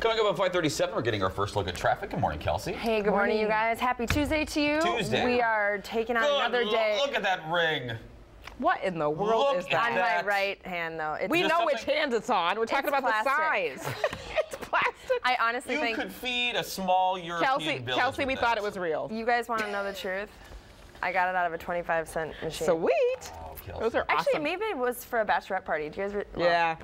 Coming up at 5:37, we're getting our first look at traffic. Good morning, Kelsey. Hey, good morning, you guys. Happy Tuesday to you. Tuesday. We are taking on another day. Look at that ring. What in the world is that? On my right hand, though. We know which hand it's on. We're talking about the size. It's plastic. I honestly think you could feed a small European village. Kelsey, we thought it was real. You guys want to know the truth? I got it out of a 25-cent machine. Sweet. Oh, those are awesome. Actually, maybe it was for a bachelorette party. Do you guys? Yeah.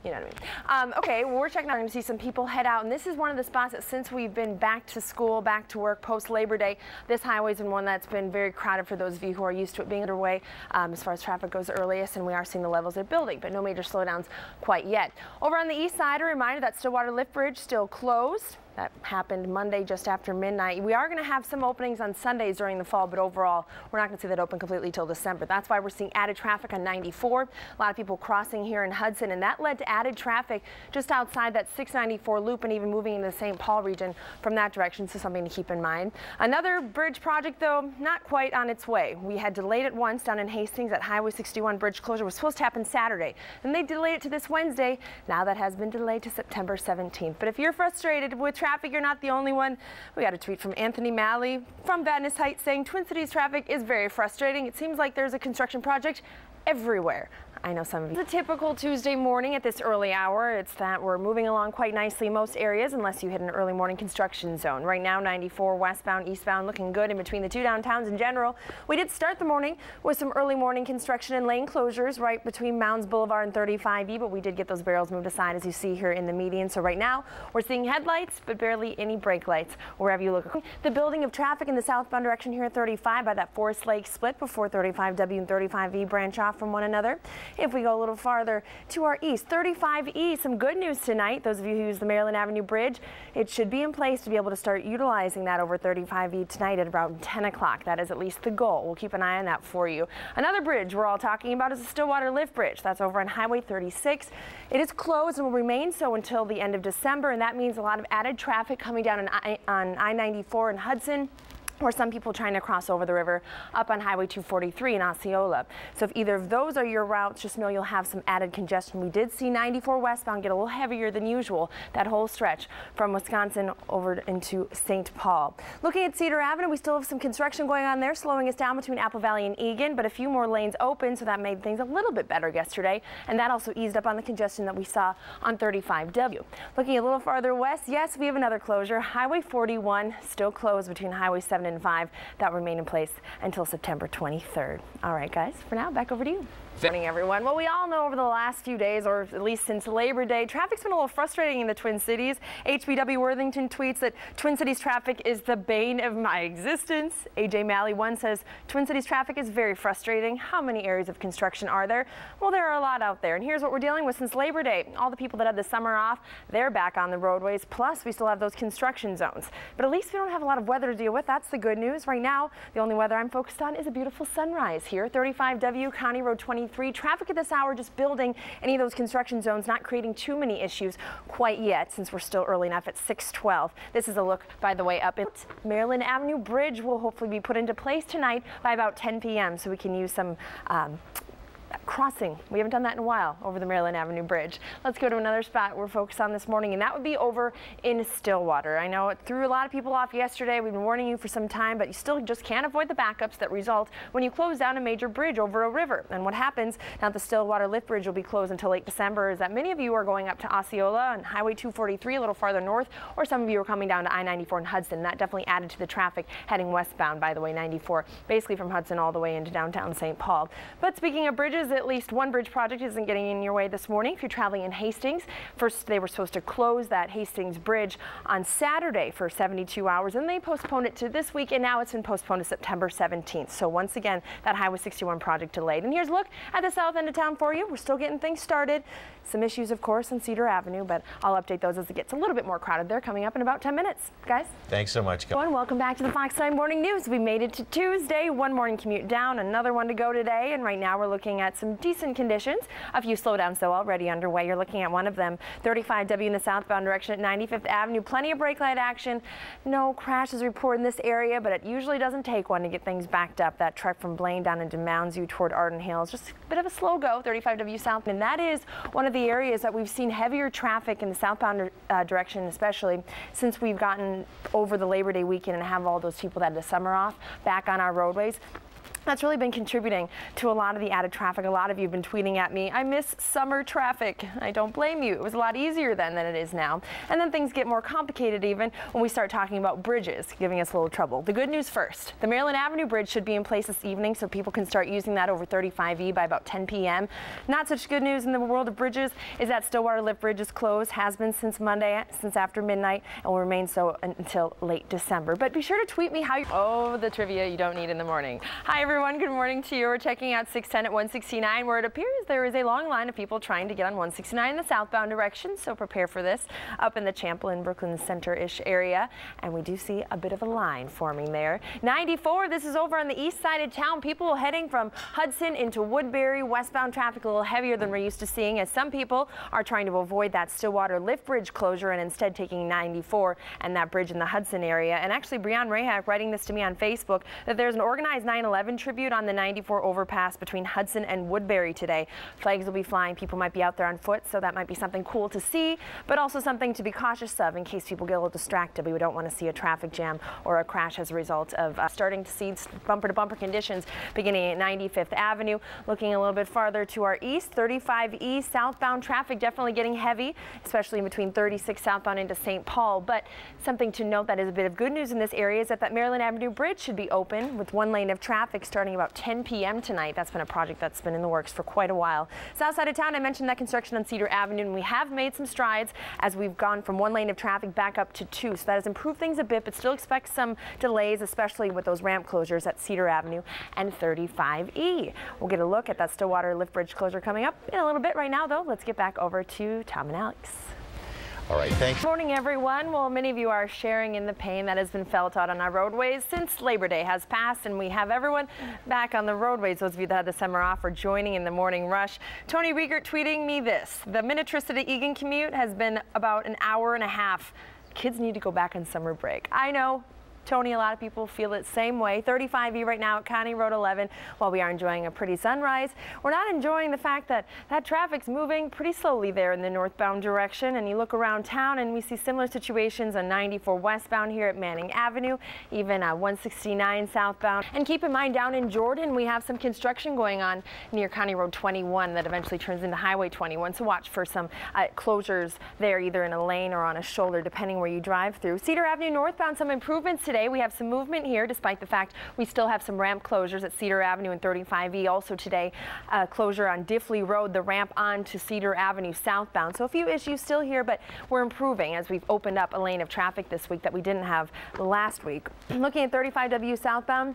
You know what I mean. Okay, well, we're checking out to see some people head out, and this is one of the spots that since we've been back to school, back to work post Labor Day, this highway's been one that's been very crowded for those of you who are used to it being underway as far as traffic goes earliest, and we are seeing the levels they're building, but no major slowdowns quite yet. Over on the east side, a reminder that Stillwater Lift Bridge still closed. That happened Monday just after midnight. We are going to have some openings on Sundays during the fall, but overall, we're not going to see that open completely till December. That's why we're seeing added traffic on 94. A lot of people crossing here in Hudson, and that led to added traffic just outside that 694 loop and even moving into the St. Paul region from that direction, so something to keep in mind. Another bridge project, though, not quite on its way. We had delayed it once down in Hastings. That Highway 61 bridge closure was supposed to happen Saturday, and they delayed it to this Wednesday. Now that has been delayed to September 17th. But if you're frustrated with traffic, you're not the only one. We got a tweet from Anthony Malley from Venice Heights saying Twin Cities traffic is very frustrating. It seems like there's a construction project everywhere. I know some of you. It's a typical Tuesday morning at this early hour. It's that we're moving along quite nicely in most areas unless you hit an early morning construction zone. Right now, 94 westbound, eastbound looking good in between the two downtowns in general. We did start the morning with some early morning construction and lane closures right between Mounds Boulevard and 35E, but we did get those barrels moved aside as you see here in the median. So right now we're seeing headlights, but barely any brake lights wherever you look. The building of traffic in the southbound direction here at 35 by that Forest Lake split before 35W and 35E branch off from one another. If we go a little farther to our east, 35E, some good news tonight. Those of you who use the Maryland Avenue Bridge, it should be in place to be able to start utilizing that over 35E tonight at about 10 o'clock. That is at least the goal. We'll keep an eye on that for you. Another bridge we're all talking about is the Stillwater Lift Bridge. That's over on Highway 36. It is closed and will remain so until the end of December, and that means a lot of added traffic coming down on I-94 in Hudson, or some people trying to cross over the river up on Highway 243 in Osceola. So if either of those are your routes, just know you'll have some added congestion. We did see 94 westbound get a little heavier than usual, that whole stretch from Wisconsin over into St. Paul. Looking at Cedar Avenue, we still have some construction going on there, slowing us down between Apple Valley and Egan, but a few more lanes open, so that made things a little bit better yesterday, and that also eased up on the congestion that we saw on 35W. Looking a little farther west, yes, we have another closure. Highway 41 still closed between Highway 7 and 5. That will remain in place until September 23rd. All right, guys, for now, back over to you. Good morning, everyone. Well, we all know over the last few days, or at least since Labor Day, traffic's been a little frustrating in the Twin Cities. HBW Worthington tweets that Twin Cities traffic is the bane of my existence. AJ Malley 1 says Twin Cities traffic is very frustrating. How many areas of construction are there? Well, there are a lot out there, and here's what we're dealing with since Labor Day. All the people that had the summer off, they're back on the roadways, plus we still have those construction zones. But at least we don't have a lot of weather to deal with. That's the good news. Right now, the only weather I'm focused on is a beautiful sunrise here. 35W, County Road 23. Traffic at this hour just building any of those construction zones, not creating too many issues quite yet since we're still early enough at 612. This is a look, by the way, up at Maryland Avenue Bridge will hopefully be put into place tonight by about 10 p.m. so we can use some crossing. We haven't done that in a while over the Maryland Avenue Bridge. Let's go to another spot we're focused on this morning, and that would be over in Stillwater. I know it threw a lot of people off yesterday. We've been warning you for some time, but you still just can't avoid the backups that result when you close down a major bridge over a river. And what happens now that the Stillwater Lift Bridge will be closed until late December is that many of you are going up to Osceola and Highway 243 a little farther north, or some of you are coming down to I-94 in Hudson. That definitely added to the traffic heading westbound, by the way, 94, basically from Hudson all the way into downtown St. Paul. But speaking of bridges, at least one bridge project isn't getting in your way this morning. If you're traveling in Hastings, first they were supposed to close that Hastings Bridge on Saturday for 72 hours, and they postponed it to this week, and now it's been postponed to September 17th. So once again, that Highway 61 project delayed. And here's a look at the south end of town for you. We're still getting things started. Some issues, of course, on Cedar Avenue, but I'll update those as it gets a little bit more crowded there coming up in about 10 minutes. Guys? Thanks so much. Welcome back to the Fox 9 Morning News. We made it to Tuesday. One morning commute down, another one to go today, and right now we're looking at some some decent conditions. A few slowdowns though already underway. You're looking at one of them. 35W in the southbound direction at 95th Avenue. Plenty of brake light action. No crashes reported in this area, but it usually doesn't take one to get things backed up. That truck from Blaine down into Mounds View toward Arden Hills. Just a bit of a slow go. 35W south, and that is one of the areas that we've seen heavier traffic in the southbound direction, especially since we've gotten over the Labor Day weekend and have all those people that had the summer off back on our roadways. That's really been contributing to a lot of the added traffic. A lot of you have been tweeting at me, I miss summer traffic. I don't blame you. It was a lot easier then than it is now. And then things get more complicated even when we start talking about bridges, giving us a little trouble. The good news first. The Maryland Avenue Bridge should be in place this evening so people can start using that over 35E by about 10 p.m. Not such good news in the world of bridges is that Stillwater Lift Bridge is closed, has been since Monday, since after midnight, and will remain so until late December. But be sure to tweet me how you... Oh, the trivia you don't need in the morning. Hi, everyone. Good morning to you. We're checking out 610 at 169, where it appears there is a long line of people trying to get on 169 in the southbound direction, so prepare for this up in the Champlain, Brooklyn Center-ish area, and we do see a bit of a line forming there. 94, this is over on the east side of town. People heading from Hudson into Woodbury, westbound traffic a little heavier than we're used to seeing, as some people are trying to avoid that Stillwater Lift Bridge closure and instead taking 94 and that bridge in the Hudson area. And actually, Breon Rahak writing this to me on Facebook that there's an organized 9/11 tribute on the 94 overpass between Hudson and Woodbury today. Flags will be flying. People might be out there on foot, so that might be something cool to see, but also something to be cautious of in case people get a little distracted. We don't want to see a traffic jam or a crash as a result of starting to see bumper-to-bumper conditions beginning at 95th Avenue. Looking a little bit farther to our east, 35E southbound traffic definitely getting heavy, especially in between 36 southbound into St. Paul. But something to note that is a bit of good news in this area is that Maryland Avenue Bridge should be open with one lane of traffic starting about 10 p.m. tonight. That's been a project that's been in the works for quite a while. South side of town, I mentioned that construction on Cedar Avenue, and we have made some strides as we've gone from one lane of traffic back up to two. So that has improved things a bit, but still expect some delays, especially with those ramp closures at Cedar Avenue and 35E. We'll get a look at that Stillwater Lift Bridge closure coming up in a little bit. Right now, though, let's get back over to Tom and Alex. All right, thanks. Good morning, everyone. Well, many of you are sharing in the pain that has been felt out on our roadways since Labor Day has passed, and we have everyone back on the roadways. Those of you that had the summer off are joining in the morning rush. Tony Riegert tweeting me this: the Minnetrista to Eagan commute has been about an hour and a half. Kids need to go back on summer break. I know. Tony, a lot of people feel it same way. 35E right now at County Road 11. While we are enjoying a pretty sunrise, we're not enjoying the fact that that traffic's moving pretty slowly there in the northbound direction. And you look around town and we see similar situations on 94 westbound here at Manning Avenue, even 169 southbound. And keep in mind, down in Jordan, we have some construction going on near County Road 21 that eventually turns into Highway 21. So watch for some closures there, either in a lane or on a shoulder, depending where you drive through. Cedar Avenue northbound, some improvements today. We have some movement here, despite the fact we still have some ramp closures at Cedar Avenue and 35E. Also today, closure on Diffley Road, the ramp on to Cedar Avenue southbound. So a few issues still here, but we're improving as we've opened up a lane of traffic this week that we didn't have last week. Looking at 35W southbound,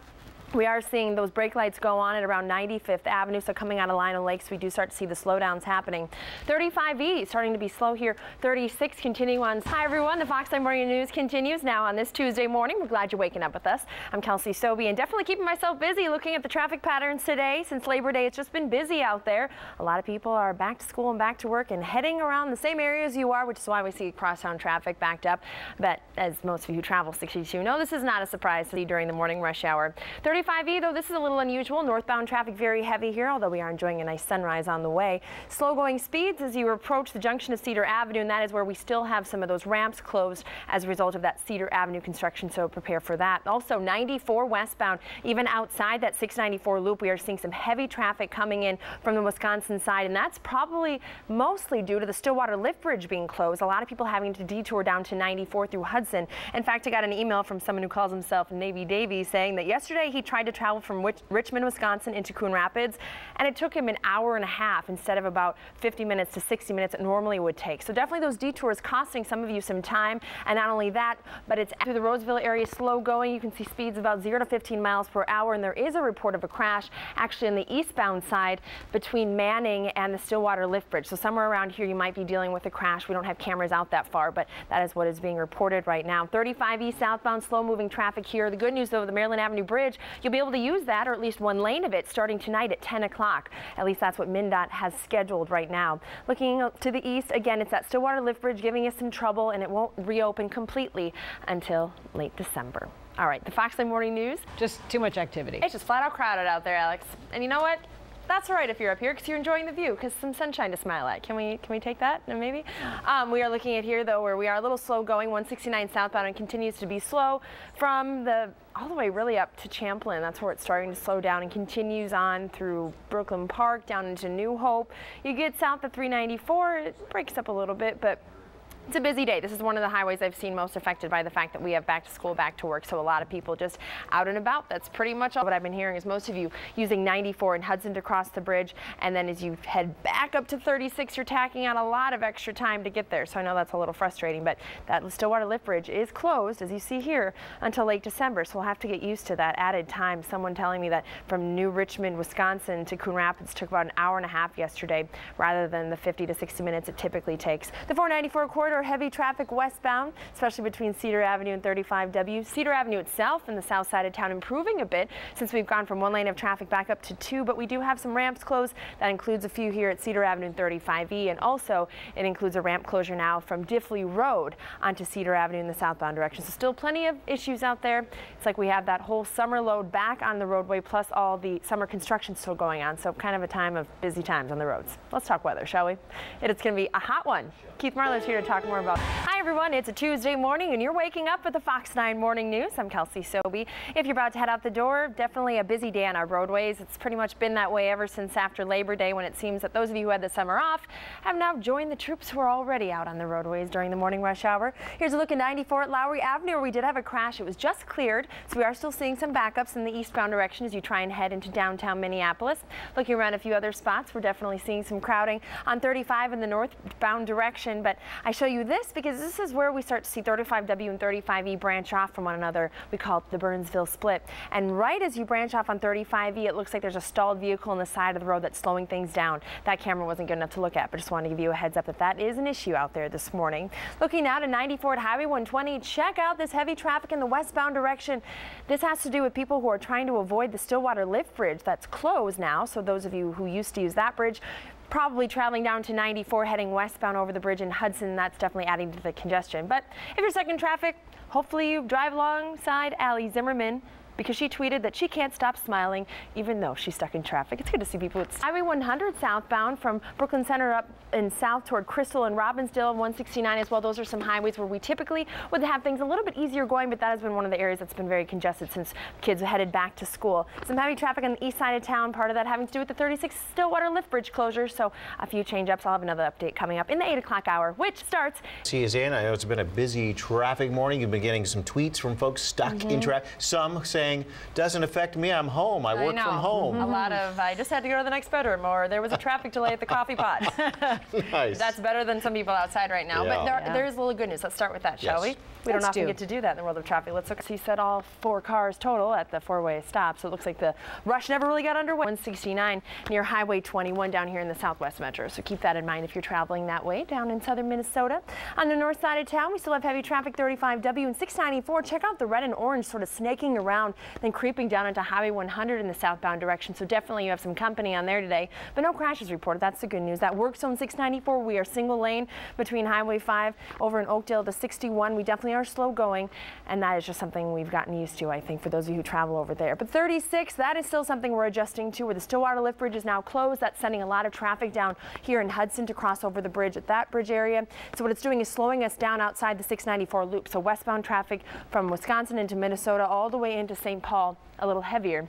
we are seeing those brake lights go on at around 95th Avenue, so coming out of Lino Lakes, we do start to see the slowdowns happening. 35E starting to be slow here. 36 continuing on. Hi, everyone. The Fox 9 Morning News continues now on this Tuesday morning. We're glad you're waking up with us. I'm Kelsey Soby, and definitely keeping myself busy looking at the traffic patterns today. Since Labor Day, it's just been busy out there. A lot of people are back to school and back to work and heading around the same areas you are, which is why we see crosstown traffic backed up. But as most of you who travel 62 know, this is not a surprise to see during the morning rush hour. 35E, though, this is a little unusual. Northbound traffic very heavy here, although we are enjoying a nice sunrise on the way. Slow going speeds as you approach the junction of Cedar Avenue, and that is where we still have some of those ramps closed as a result of that Cedar Avenue construction, so prepare for that. Also 94 westbound, even outside that 694 loop, we are seeing some heavy traffic coming in from the Wisconsin side, and that's probably mostly due to the Stillwater Lift Bridge being closed. A lot of people having to detour down to 94 through Hudson. In fact, I got an email from someone who calls himself Navy Davy saying that yesterday he tried to travel from Richmond, Wisconsin into Coon Rapids, and it took him an hour and a half instead of about 50 minutes to 60 minutes it normally would take. So definitely those detours costing some of you some time, and not only that, but it's through the Roseville area slow going. You can see speeds about 0 to 15 miles per hour, and there is a report of a crash actually on the eastbound side between Manning and the Stillwater Lift Bridge. So somewhere around here you might be dealing with a crash. We don't have cameras out that far, but that is what is being reported right now. 35E southbound slow moving traffic here. The good news though, the Maryland Avenue Bridge You'll be able to use that, or at least one lane of it, starting tonight at 10 o'clock. At least that's what MnDOT has scheduled right now. Looking to the east, again, it's that Stillwater Lift Bridge giving us some trouble, and it won't reopen completely until late December. All right, the Fox 9 Morning News. Just too much activity. It's just flat out crowded out there, Alex. And you know what? That's all right if you're up here because you're enjoying the view, because some sunshine to smile at. Can we take that? Maybe. We are looking at here though, where we are a little slow going. 169 southbound and continues to be slow from all the way really up to Champlain. That's where it's starting to slow down and continues on through Brooklyn Park down into New Hope. You get south of 394, it breaks up a little bit, but it's a busy day. This is one of the highways I've seen most affected by the fact that we have back to school, back to work, so a lot of people just out and about. That's pretty much all. What I've been hearing is most of you using 94 in Hudson to cross the bridge, and then as you head back up to 36, you're tacking on a lot of extra time to get there. So I know that's a little frustrating, but that Stillwater Lift Bridge is closed, as you see here, until late December, so we'll have to get used to that added time. Someone telling me that from New Richmond, Wisconsin to Coon Rapids took about an hour and a half yesterday, rather than the 50 to 60 minutes it typically takes. The 494 corridor, heavy traffic westbound, especially between Cedar Avenue and 35W. Cedar Avenue itself in the south side of town improving a bit since we've gone from one lane of traffic back up to two, but we do have some ramps closed. That includes a few here at Cedar Avenue and 35E, and also it includes a ramp closure now from Diffley Road onto Cedar Avenue in the southbound direction. So still plenty of issues out there. It's like we have that whole summer load back on the roadway, plus all the summer construction still going on. So kind of a time of busy times on the roads. Let's talk weather, shall we? It's going to be a hot one. Keith Marler's here to talk more about. Hi everyone, it's a Tuesday morning and you're waking up with the Fox 9 Morning News. I'm Kelsey Soby. If you're about to head out the door, definitely a busy day on our roadways. It's pretty much been that way ever since after Labor Day, when it seems that those of you who had the summer off have now joined the troops who are already out on the roadways during the morning rush hour. Here's a look at 94 at Lowry Avenue, where we did have a crash. It was just cleared, so we are still seeing some backups in the eastbound direction as you try and head into downtown Minneapolis. Looking around a few other spots, we're definitely seeing some crowding on 35 in the northbound direction, but I show you this because this is where we start to see 35W and 35E branch off from one another. We call it the Burnsville split. And right as you branch off on 35E, it looks like there's a stalled vehicle on the side of the road that's slowing things down. That camera wasn't good enough to look at, but just wanted to give you a heads up that that is an issue out there this morning. Looking now to 94 at Highway 120, check out this heavy traffic in the westbound direction. This has to do with people who are trying to avoid the Stillwater Lift Bridge that's closed now. So those of you who used to use that bridge, probably traveling down to 94 heading westbound over the bridge in Hudson, that's definitely adding to the congestion. But if you're stuck in traffic, hopefully you drive alongside Allie Zimmerman, because she tweeted that she can't stop smiling even though she's stuck in traffic. It's good to see people. It's Highway 100 southbound from Brooklyn Center up and south toward Crystal and Robbinsdale, 169 as well. Those are some highways where we typically would have things a little bit easier going, but that has been one of the areas that's been very congested since kids are headed back to school. Some heavy traffic on the east side of town, part of that having to do with the 36 Stillwater Lift Bridge closure, so a few change-ups. I'll have another update coming up in the 8 o'clock hour, which starts. See you, in. I know it's been a busy traffic morning. You've been getting some tweets from folks stuck in traffic. Some saying, doesn't affect me, I'm home, I work from home. A lot of, I just had to go to the next bedroom, or there was a traffic delay at the coffee pot. Nice. That's better than some people outside right now. Yeah. But there is a little good news. Let's start with that, shall we? We don't often get to do that in the world of traffic. Let's look. He said all 4 cars total at the 4-way stop, so it looks like the rush never really got underway. 169 near Highway 21 down here in the Southwest Metro, so keep that in mind if you're traveling that way down in southern Minnesota. On the north side of town, we still have heavy traffic 35W and 694. Check out the red and orange sort of snaking around, then creeping down into Highway 100 in the southbound direction, so definitely you have some company on there today, but no crashes reported. That's the good news. That work zone 694, we are single lane between Highway 5 over in Oakdale to 61. We definitely are slow going, and that is just something we've gotten used to, I think, for those of you who travel over there. But 36, that is still something we're adjusting to, where the Stillwater Lift Bridge is now closed. That's sending a lot of traffic down here in Hudson to cross over the bridge at that bridge area. So what it's doing is slowing us down outside the 694 loop. So westbound traffic from Wisconsin into Minnesota all the way into St. Paul, a little heavier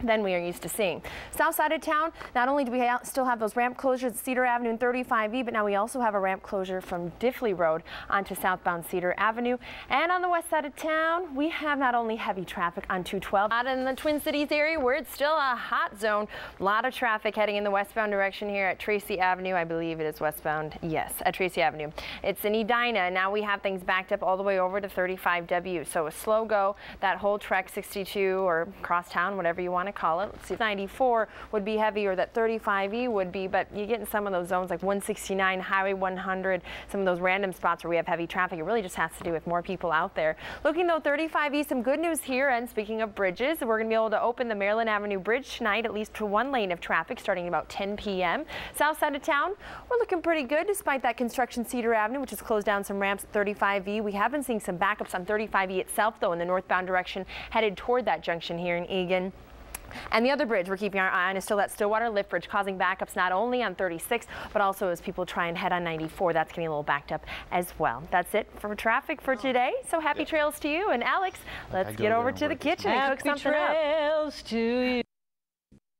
than we are used to seeing. South side of town, not only do we still have those ramp closures at Cedar Avenue and 35E, but now we also have a ramp closure from Diffley Road onto southbound Cedar Avenue. And on the west side of town, we have not only heavy traffic on 212, out in the Twin Cities area where it's still a hot zone. A lot of traffic heading in the westbound direction here at Tracy Avenue. I believe it is westbound. Yes, at Tracy Avenue. It's in Edina, and now we have things backed up all the way over to 35W. So a slow go, that whole trek 62 or cross town, whatever you want want to call it. Let's see if 94 would be heavy or that 35E would be, but you get in some of those zones like 169, Highway 100, some of those random spots where we have heavy traffic. It really just has to do with more people out there. Looking though, 35E, some good news here. And speaking of bridges, we're going to be able to open the Maryland Avenue Bridge tonight, at least to one lane of traffic starting at about 10 p.m. South side of town, we're looking pretty good despite that construction Cedar Avenue, which has closed down some ramps at 35E. We have been seeing some backups on 35E itself, though, in the northbound direction headed toward that junction here in Eagan. And the other bridge we're keeping our eye on is still that Stillwater Lift Bridge, causing backups not only on 36, but also as people try and head on 94. That's getting a little backed up as well. That's it for traffic for today. So happy trails to you. And Alex, let's get over to the kitchen and cook something up. Happy trails to you.